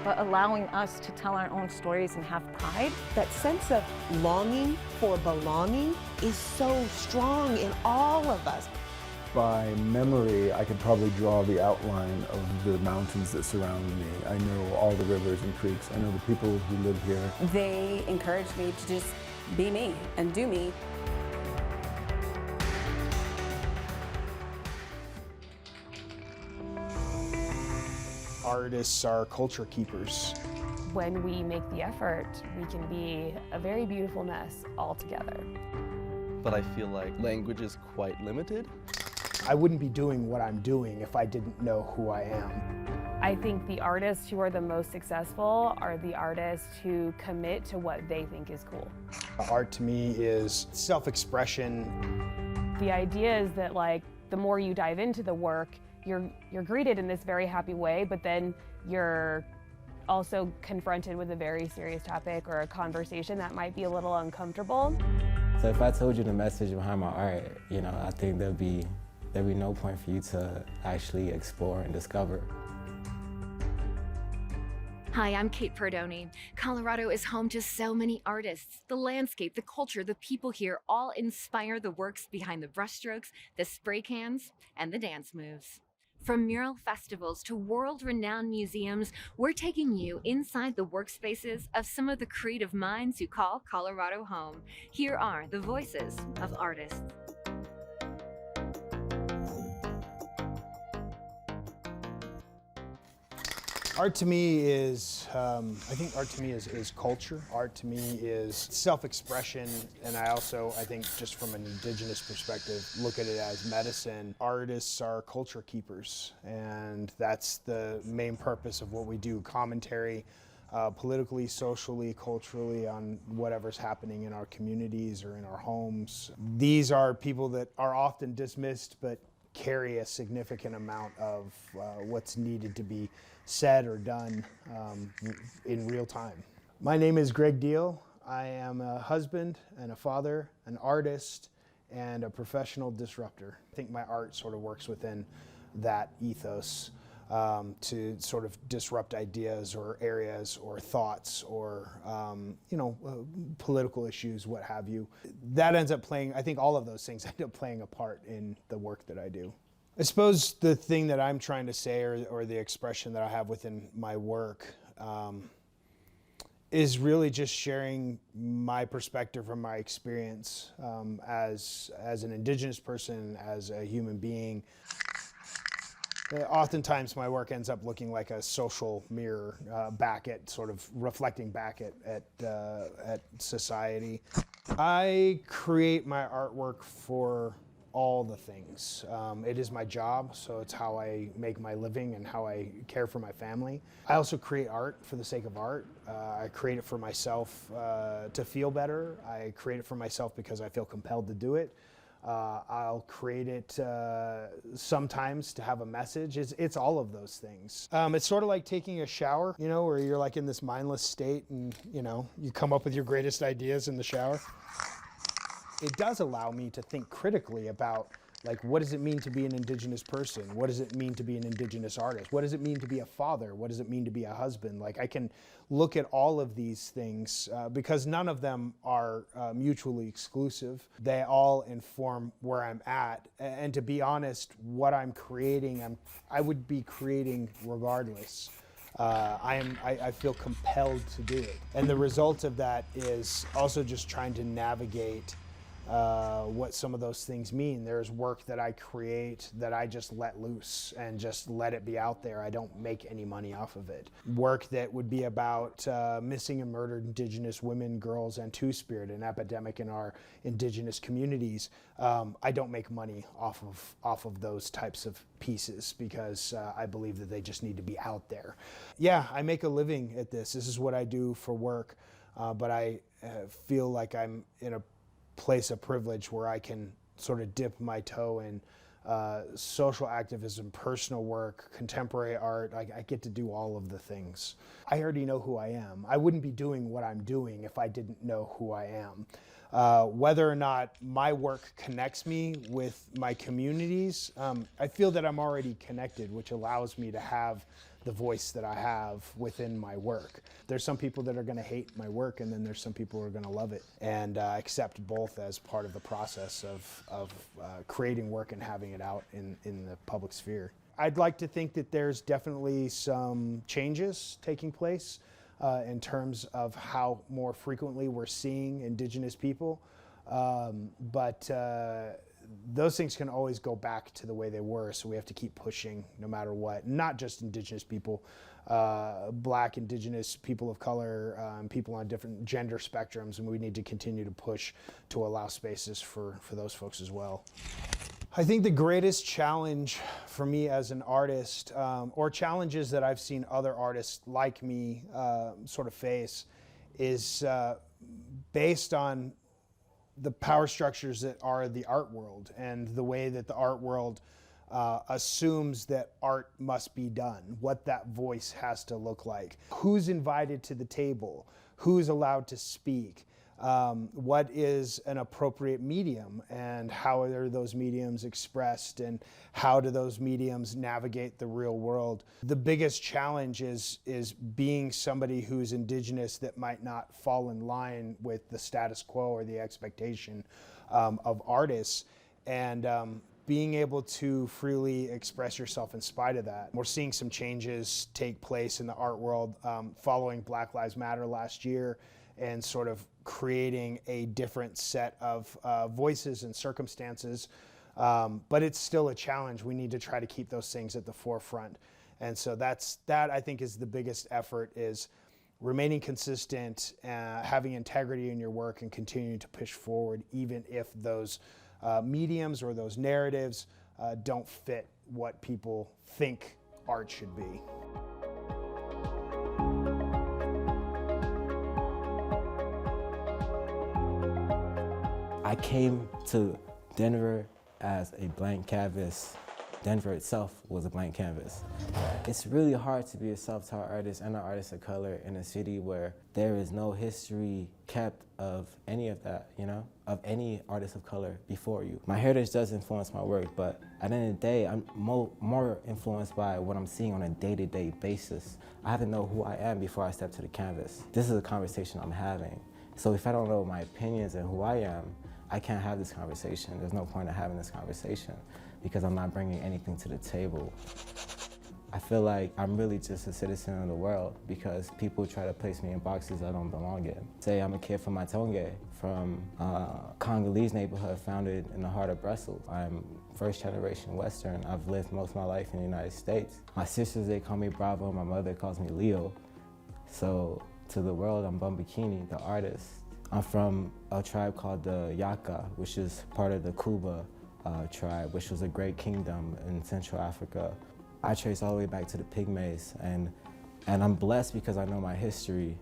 but allowing us to tell our own stories and have pride. That sense of longing for belonging is so strong in all of us. By memory, I could probably draw the outline of the mountains that surround me. I know all the rivers and creeks. I know the people who live here. They encouraged me to just be me and do me. Artists are culture keepers. When we make the effort, we can be a very beautiful mess all together. But I feel like language is quite limited. I wouldn't be doing what I'm doing if I didn't know who I am. I think the artists who are the most successful are the artists who commit to what they think is cool. Art to me is self-expression. The idea is that the more you dive into the work, you're greeted in this very happy way, but then you're also confronted with a very serious topic or a conversation that might be a little uncomfortable. So if I told you the message behind my art, I think there'd be no point for you to actually explore and discover. Hi, I'm Kate Perdoni. Colorado is home to so many artists. The landscape, the culture, the people here all inspire the works behind the brushstrokes, the spray cans, and the dance moves. From mural festivals to world-renowned museums, we're taking you inside the workspaces of some of the creative minds who call Colorado home. Here are the voices of artists. Art to me is, I think art to me is culture. Art to me is self-expression, and I think just from an indigenous perspective, look at it as medicine. Artists are culture keepers, and that's the main purpose of what we do. Commentary, politically, socially, culturally, on whatever's happening in our communities or in our homes. These are people that are often dismissed, but carry a significant amount of what's needed to be said or done in real time. My name is Greg Deal. I am a husband and a father, an artist, and a professional disruptor. I think my art sort of works within that ethos to sort of disrupt ideas or areas or thoughts or political issues, what have you. That ends up playing, I think all of those things end up playing a part in the work that I do. I suppose the thing that I'm trying to say or the expression that I have within my work is really just sharing my perspective from my experience as an indigenous person, as a human being. Oftentimes my work ends up looking like a social mirror reflecting back at society. I create my artwork for all the things. It is my job, so it's how I make my living and how I care for my family. I also create art for the sake of art. I create it for myself to feel better. I create it for myself because I feel compelled to do it. I'll create it sometimes to have a message. It's all of those things. It's sort of like taking a shower, where you're like in this mindless state and, you come up with your greatest ideas in the shower. It does allow me to think critically about, what does it mean to be an indigenous person? What does it mean to be an indigenous artist? What does it mean to be a father? What does it mean to be a husband? I can look at all of these things because none of them are mutually exclusive. They all inform where I'm at. And to be honest, what I'm creating, I would be creating regardless. I feel compelled to do it. And the result of that is also just trying to navigate what some of those things mean. There's work that I create that I just let loose and just let it be out there. I don't make any money off of it. Work that would be about missing and murdered Indigenous women, girls, and Two-Spirit, an epidemic in our Indigenous communities. I don't make money off of those types of pieces because I believe that they just need to be out there. Yeah, I make a living at this. This is what I do for work, but I feel like I'm in a place of privilege where I can sort of dip my toe in social activism, personal work, contemporary art. I get to do all of the things. I already know who I am. I wouldn't be doing what I'm doing if I didn't know who I am. Whether or not my work connects me with my communities, I feel that I'm already connected, which allows me to have the voice that I have within my work. There's some people that are going to hate my work, and then there's some people who are going to love it, and accept both as part of the process of creating work and having it out in the public sphere. I'd like to think that there's definitely some changes taking place in terms of how more frequently we're seeing Indigenous people, but those things can always go back to the way they were, so we have to keep pushing no matter what. Not just Indigenous people, Black, Indigenous, people of color, people on different gender spectrums, and we need to continue to push to allow spaces for those folks as well. I think the greatest challenge for me as an artist, or challenges that I've seen other artists like me sort of face, is based on the power structures that are the art world and the way that the art world assumes that art must be done, what that voice has to look like, who's invited to the table, who's allowed to speak, what is an appropriate medium, and how are those mediums expressed, and how do those mediums navigate the real world. The biggest challenge is being somebody who's Indigenous that might not fall in line with the status quo or the expectation of artists, and being able to freely express yourself in spite of that. We're seeing some changes take place in the art world following Black Lives Matter last year, and sort of creating a different set of voices and circumstances. But it's still a challenge. We need to try to keep those things at the forefront. And so that I think is the biggest effort, is remaining consistent, having integrity in your work, and continuing to push forward even if those mediums or those narratives don't fit what people think art should be. I came to Denver as a blank canvas. Denver itself was a blank canvas. It's really hard to be a self-taught artist and an artist of color in a city where there is no history kept of any of that, you know, of any artist of color before you. My heritage does influence my work, but at the end of the day, I'm more influenced by what I'm seeing on a day-to-day basis. I have to know who I am before I step to the canvas. This is a conversation I'm having. So if I don't know my opinions and who I am, I can't have this conversation. There's no point in having this conversation because I'm not bringing anything to the table. I feel like I'm really just a citizen of the world because people try to place me in boxes I don't belong in. Say I'm a kid from Matonge, from a Congolese neighborhood founded in the heart of Brussels. I'm first generation Western. I've lived most of my life in the United States. My sisters, they call me Bravo. My mother calls me Leo. So to the world, I'm Bumbakini, the artist. I'm from a tribe called the Yaka, which is part of the Kuba tribe, which was a great kingdom in Central Africa. I trace all the way back to the Pygmies, and I'm blessed because I know my history,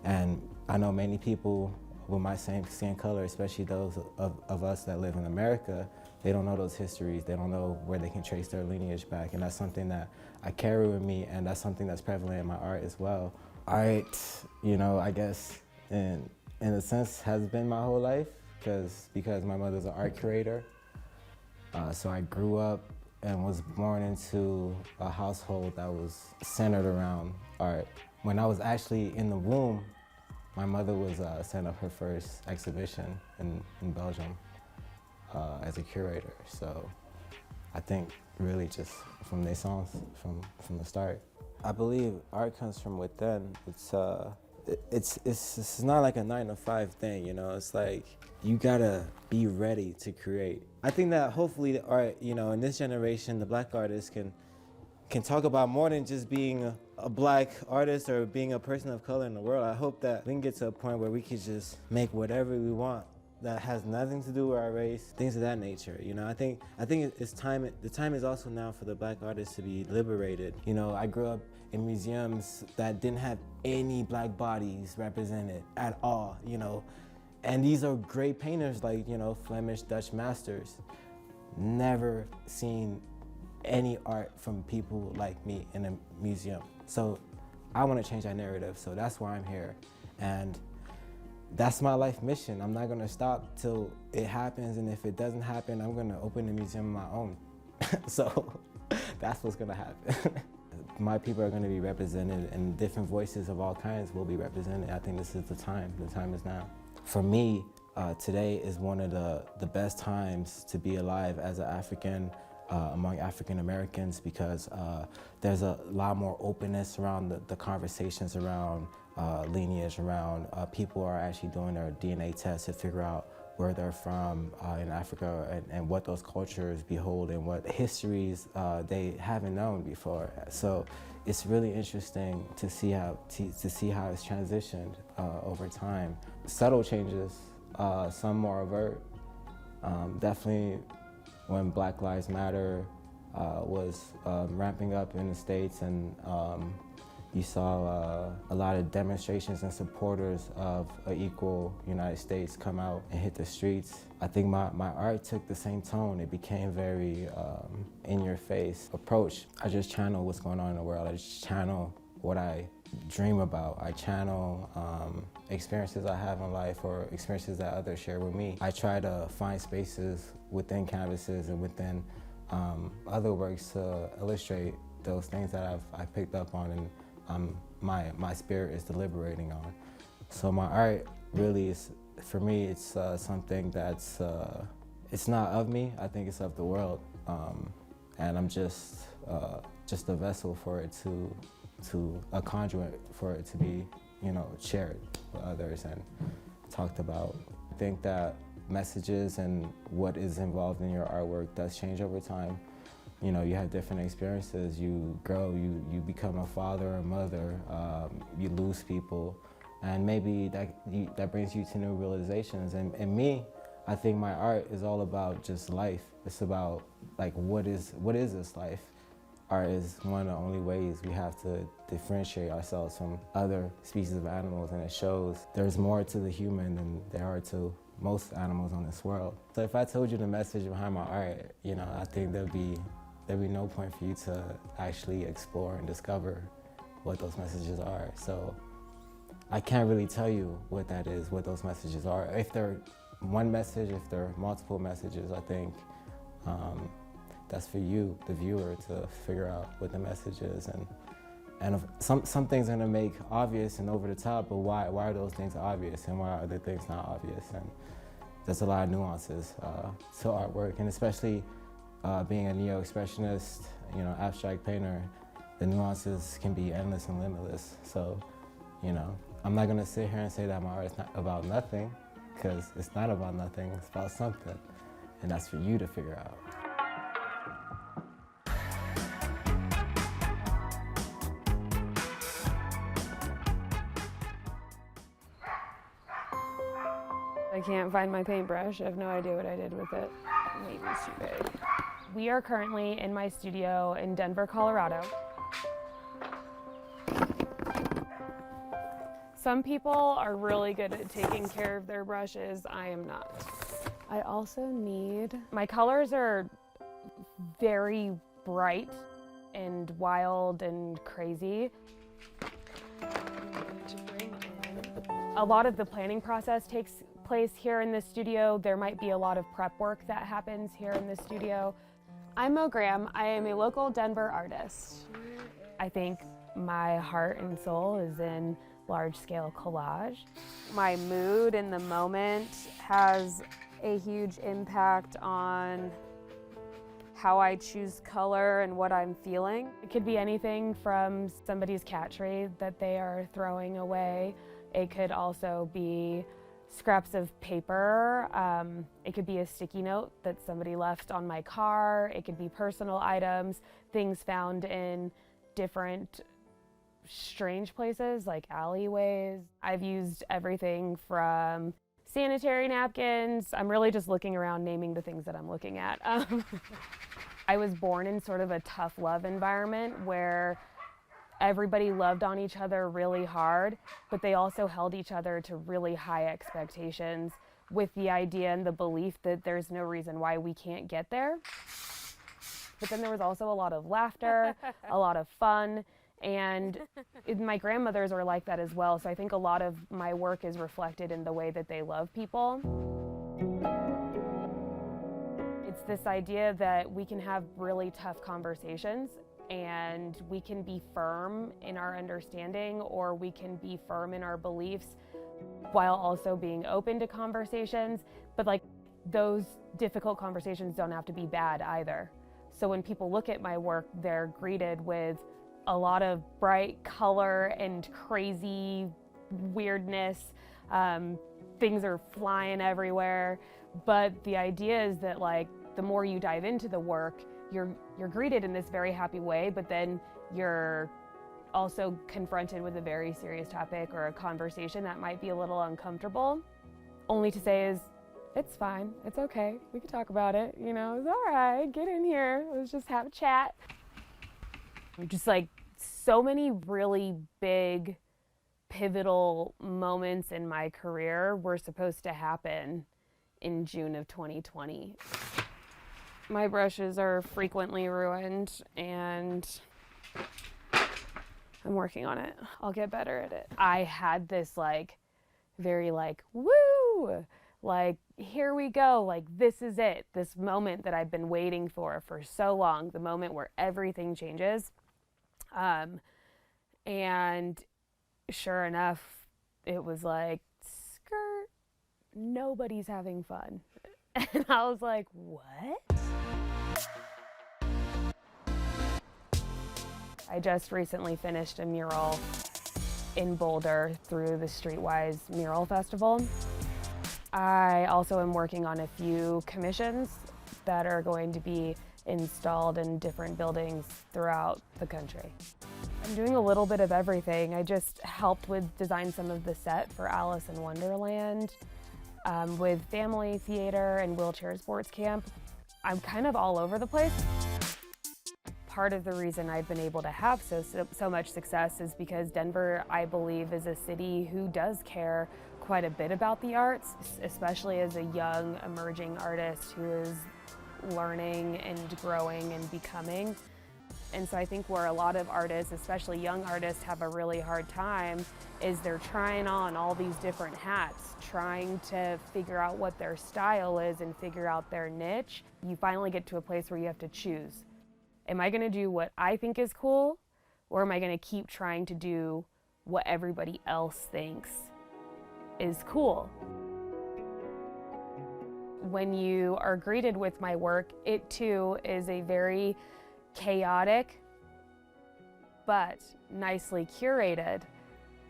and I know many people with my same skin color, especially those of us that live in America. They don't know those histories. They don't know where they can trace their lineage back, and that's something that I carry with me, and that's something that's prevalent in my art as well. Art, you know, I guess in a sense has been my whole life because my mother's an art curator. So I grew up and was born into a household that was centered around art. When I was actually in the womb, my mother was setting up her first exhibition in Belgium as a curator. So I think really just from naissance, from the start. I believe art comes from within. It's not like a 9-to-5 thing, you know. It's like you gotta be ready to create. I think that hopefully the art, you know, in this generation, the Black artists can talk about more than just being a Black artist or being a person of color in the world. I hope that we can get to a point where we can just make whatever we want that has nothing to do with our race, things of that nature. You know, I think it's time. The time is also now for the Black artists to be liberated. You know, I grew up in museums that didn't have any Black bodies represented at all. You know, and these are great painters like, you know, Flemish, Dutch masters. Never seen any art from people like me in a museum. So I want to change that narrative. So that's why I'm here, and that's my life mission. I'm not gonna stop till it happens, and if it doesn't happen, I'm gonna open a museum of my own. So that's what's gonna happen. my people are going to be represented, and different voices of all kinds will be represented. I think this is the time. The time is now. For me, today is one of the best times to be alive as an African, among African Americans, because there's a lot more openness around the conversations around lineage, around people are actually doing their DNA tests to figure out where they're from in Africa, and what those cultures behold and what histories they haven't known before. So it's really interesting to see how it's transitioned over time. Subtle changes, some more overt. Definitely when Black Lives Matter was ramping up in the States, and you saw a lot of demonstrations and supporters of an equal United States come out and hit the streets. I think my art took the same tone. It became very in-your-face approach. I just channel what's going on in the world. I just channel what I dream about. I channel experiences I have in life or experiences that others share with me. I try to find spaces within canvases and within other works to illustrate those things that I've picked up on and my spirit is deliberating on. So my art really is, for me, it's something that's, it's not of me, I think it's of the world. And I'm just a vessel for it a conduit for it to be, shared with others and talked about. I think that messages and what is involved in your artwork does change over time. You have different experiences. You grow, you become a father or mother, you lose people, and maybe that brings you to new realizations. And me, I think my art is all about just life. It's about, like, what is this life? Art is one of the only ways we have to differentiate ourselves from other species of animals, and it shows there's more to the human than there are to most animals on this world. So if I told you the message behind my art, I think there'd be no point for you to actually explore and discover what those messages are. So I can't really tell you what that is, what those messages are. If they're one message, if they're multiple messages, I think that's for you, the viewer, to figure out what the message is. And if some things are gonna make obvious and over the top, but why are those things obvious and why are other things not obvious? And there's a lot of nuances to artwork, and especially being a neo-expressionist, abstract painter, the nuances can be endless and limitless. So, I'm not gonna sit here and say that my art is not about nothing, because it's not about nothing, it's about something. And that's for you to figure out. I can't find my paintbrush. I have no idea what I did with it. Maybe it's too big. We are currently in my studio in Denver, Colorado. Some people are really good at taking care of their brushes. I am not. I also need, my colors are very bright and wild and crazy. A lot of the planning process takes place here in the studio. There might be a lot of prep work that happens here in the studio. I'm Mo Graham. I am a local Denver artist. I think my heart and soul is in large-scale collage. My mood in the moment has a huge impact on how I choose color and what I'm feeling. It could be anything from somebody's cat tree that they are throwing away. It could also be scraps of paper. It could be a sticky note that somebody left on my car. It could be personal items, things found in different strange places like alleyways. I've used everything from sanitary napkins. I'm really just looking around naming the things that I'm looking at. I was born in sort of a tough love environment where everybody loved on each other really hard, but they also held each other to really high expectations with the idea and the belief that there's no reason why we can't get there. But then there was also a lot of laughter, a lot of fun, and my grandmothers are like that as well, so I think a lot of my work is reflected in the way that they love people. It's this idea that we can have really tough conversations and we can be firm in our understanding, or we can be firm in our beliefs while also being open to conversations. But like, those difficult conversations don't have to be bad either. So when people look at my work, they're greeted with a lot of bright color and crazy weirdness. Things are flying everywhere. But the idea is that, like, the more you dive into the work, you're greeted in this very happy way, but then you're also confronted with a very serious topic or a conversation that might be a little uncomfortable. Only to say is, it's fine, it's okay, we can talk about it, you know, it's all right, get in here, let's just have a chat. Just like so many really big, pivotal moments in my career were supposed to happen in June of 2020. My brushes are frequently ruined, and I'm working on it. I'll get better at it. I had this like, very like, woo, like, here we go, like, this is it, this moment that I've been waiting for so long, the moment where everything changes. And sure enough, it was like, skirt, nobody's having fun. And I was like, what? I just recently finished a mural in Boulder through the Streetwise Mural Festival. I also am working on a few commissions that are going to be installed in different buildings throughout the country. I'm doing a little bit of everything. I just helped with design some of the set for Alice in Wonderland, with family theater and wheelchair sports camp. I'm kind of all over the place. Part of the reason I've been able to have so much success is because Denver, I believe, is a city who does care quite a bit about the arts, especially as a young, emerging artist who is learning and growing and becoming. And so I think where a lot of artists, especially young artists, have a really hard time is they're trying on all these different hats, trying to figure out what their style is and figure out their niche. You finally get to a place where you have to choose. Am I going to do what I think is cool, or am I going to keep trying to do what everybody else thinks is cool? When you are greeted with my work, it too is a very chaotic but nicely curated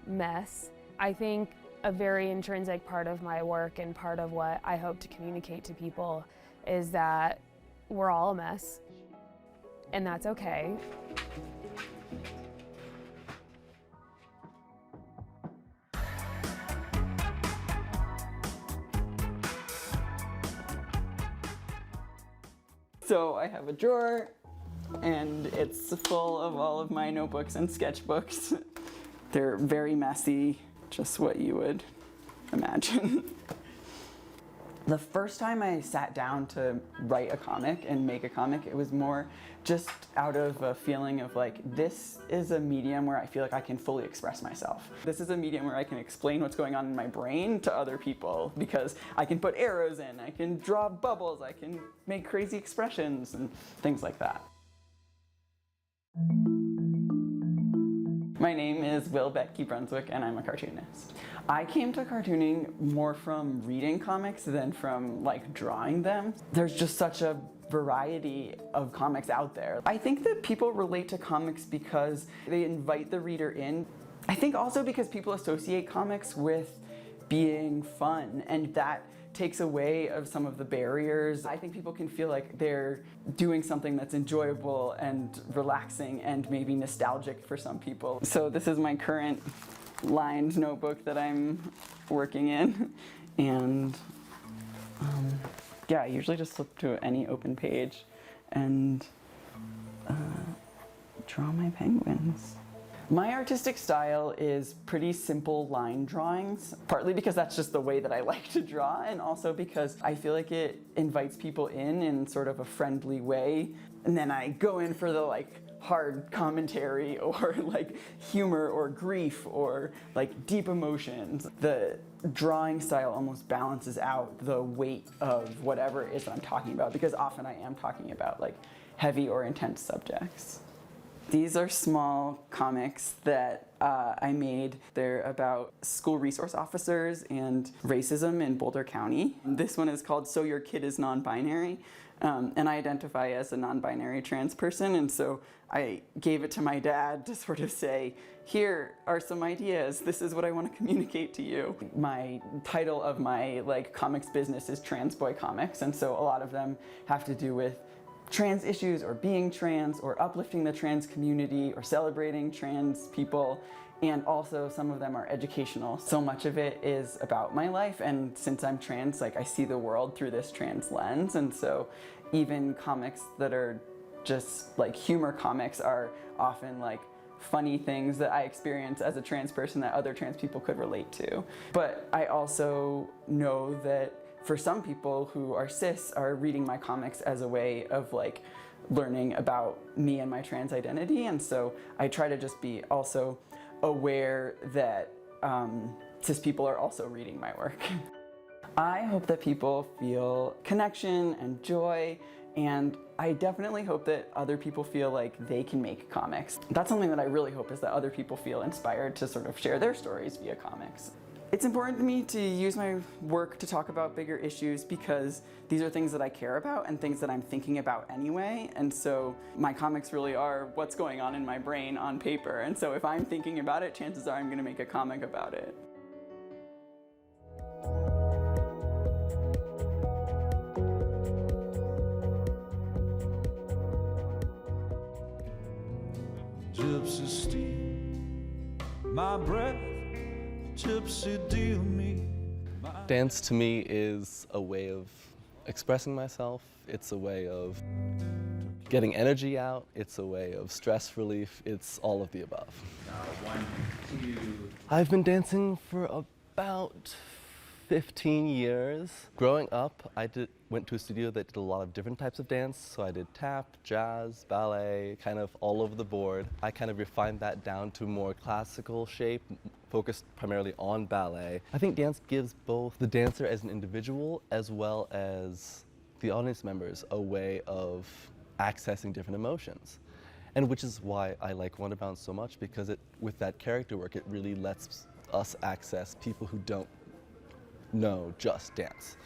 mess. I think a very intrinsic part of my work and part of what I hope to communicate to people is that we're all a mess. And that's okay. So I have a drawer, and it's full of all of my notebooks and sketchbooks. They're very messy, just what you would imagine. The first time I sat down to write a comic and make a comic, it was more just out of a feeling of like, this is a medium where I feel like I can fully express myself. This is a medium where I can explain what's going on in my brain to other people because I can put arrows in, I can draw bubbles, I can make crazy expressions and things like that. My name is Will Becky Brunswick, and I'm a cartoonist. I came to cartooning more from reading comics than from like drawing them. There's just such a variety of comics out there. I think that people relate to comics because they invite the reader in. I think also because people associate comics with being fun, and that takes away of some of the barriers. I think people can feel like they're doing something that's enjoyable and relaxing and maybe nostalgic for some people. So this is my current lined notebook that I'm working in. And yeah, I usually just flip to any open page and draw my penguins. My artistic style is pretty simple line drawings, partly because that's just the way that I like to draw, and also because I feel like it invites people in sort of a friendly way. And then I go in for the like hard commentary or like humor or grief or like deep emotions. The drawing style almost balances out the weight of whatever it is that I'm talking about, because often I am talking about like heavy or intense subjects. These are small comics that I made. They're about school resource officers and racism in Boulder County. This one is called So Your Kid is Non-Binary. And I identify as a non-binary trans person, and so I gave it to my dad to sort of say, here are some ideas, this is what I want to communicate to you. My title of my comics business is Trans Boy Comics, and so a lot of them have to do with trans issues or being trans or uplifting the trans community or celebrating trans people. And also some of them are educational. So much of it is about my life, and since I'm trans, I see the world through this trans lens, and so even comics that are just humor comics are often funny things that I experience as a trans person that other trans people could relate to. But I also know that for some people who are cis are reading my comics as a way of learning about me and my trans identity, and so I try to just be also aware that cis people are also reading my work. I hope that people feel connection and joy, and I definitely hope that other people feel like they can make comics. That's something that I really hope, is that other people feel inspired to sort of share their stories via comics. It's important to me to use my work to talk about bigger issues because these are things that I care about and things that I'm thinking about anyway. And so my comics really are what's going on in my brain on paper. And so if I'm thinking about it, chances are I'm going to make a comic about it. Gypsy steal my breath. Gypsy deal me. Dance to me is a way of expressing myself. It's a way of getting energy out. It's a way of stress relief. It's all of the above. 1, 2. I've been dancing for about 15 years. Growing up, I went to a studio that did a lot of different types of dance. So I did tap, jazz, ballet, kind of all over the board. I kind of refined that down to more classical shape, focused primarily on ballet. I think dance gives both the dancer as an individual as well as the audience members a way of accessing different emotions. And which is why I like Wonderbound so much, because with that character work, it really lets us access people who don't know just dance.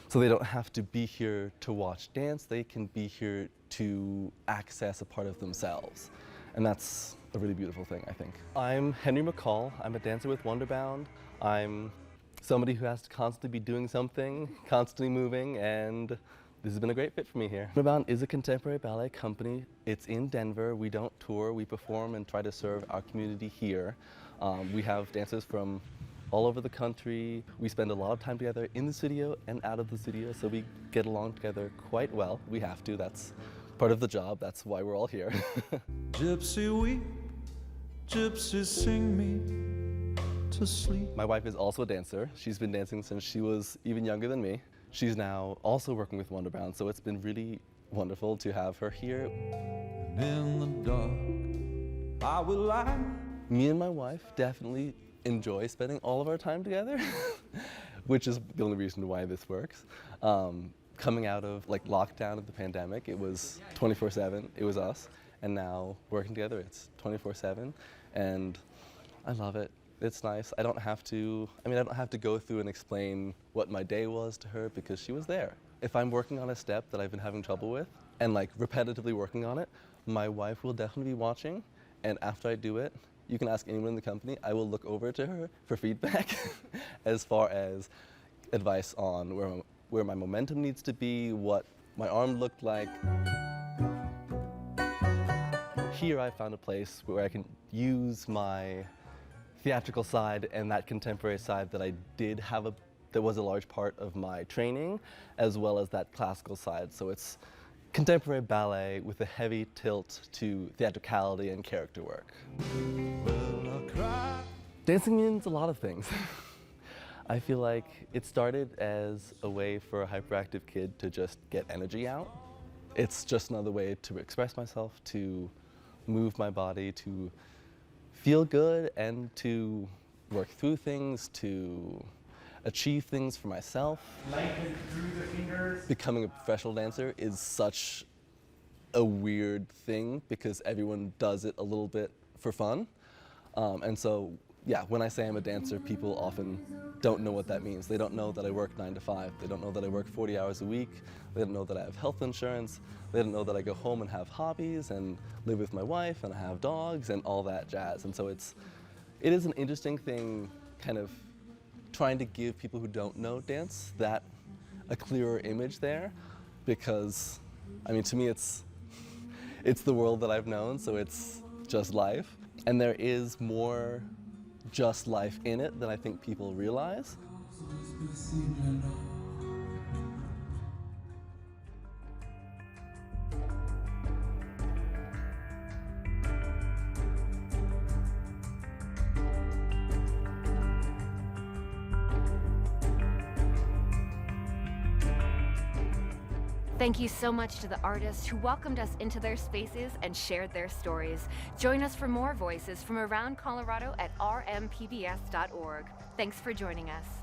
So they don't have to be here to watch dance, they can be here to access a part of themselves. And that's a really beautiful thing, I think. I'm Henry McCall. I'm a dancer with Wonderbound. I'm somebody who has to constantly be doing something, constantly moving, and this has been a great fit for me here. Wonderbound is a contemporary ballet company. It's in Denver. We don't tour, we perform and try to serve our community here. We have dancers from all over the country. We spend a lot of time together in the studio and out of the studio, so we get along together quite well. We have to, that's part of the job, that's why we're all here. Gypsy weep, gypsy sing me to sleep. My wife is also a dancer. She's been dancing since she was even younger than me. She's now also working with Wonderbound, so it's been really wonderful to have her here. And in the dark, I will lie. Me and my wife definitely enjoy spending all of our time together, which is the only reason why this works. Coming out of lockdown of the pandemic, it was 24/7, it was us, and now working together, it's 24/7, and I love it. It's nice. I don't have to go through and explain what my day was to her because she was there. If I'm working on a step that I've been having trouble with and repetitively working on it, my wife will definitely be watching, and after I do it, you can ask anyone in the company, I will look over to her for feedback as far as advice on where my momentum needs to be, what my arm looked like. Here I found a place where I can use my theatrical side and that contemporary side that I did have that was a large part of my training, as well as that classical side. So it's contemporary ballet with a heavy tilt to theatricality and character work. Dancing means a lot of things. I feel like it started as a way for a hyperactive kid to just get energy out. It's just another way to express myself, to move my body, to feel good, and to work through things, to achieve things for myself. Lengthen through the fingers. Becoming a professional dancer is such a weird thing because everyone does it a little bit for fun. And so, yeah, when I say I'm a dancer, people often don't know what that means. They don't know that I work 9 to 5. They don't know that I work 40 hours a week. They don't know that I have health insurance. They don't know that I go home and have hobbies and live with my wife and I have dogs and all that jazz. And so it is an interesting thing, kind of trying to give people who don't know dance that a clearer image there, because, I mean, to me it's the world that I've known, so it's just life. And there is more just life in it than I think people realize. Thank you so much to the artists who welcomed us into their spaces and shared their stories. Join us for more voices from around Colorado at rmpbs.org. Thanks for joining us.